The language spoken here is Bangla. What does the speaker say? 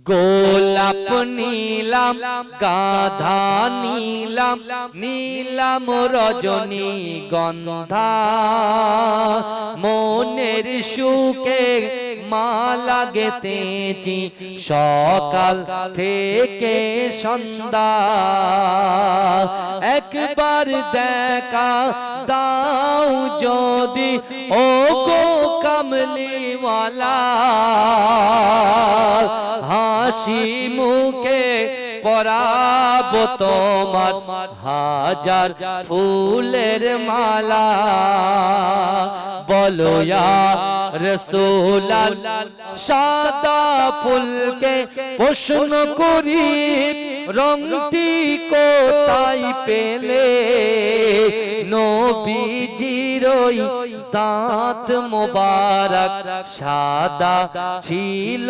গোলাপ নীলাম গাধা নীলাম নীলাম রজনী গন্ধা মনের সুখে মালা গেথেছি সকাল থেকে সন্ধ্যা একবার দেখা দাও যদি ও গো কামলিওয়ালা হাসি মুখে পরাবো তোমার হাজার ফুলের মালা বলো ইয়া রাসূলুল্লাহ সাদা ফুলকে প্রশ্ন করি রংটি কোথায় পেলে নবীজির ওই দাঁত মোবারক সাদা ছিল।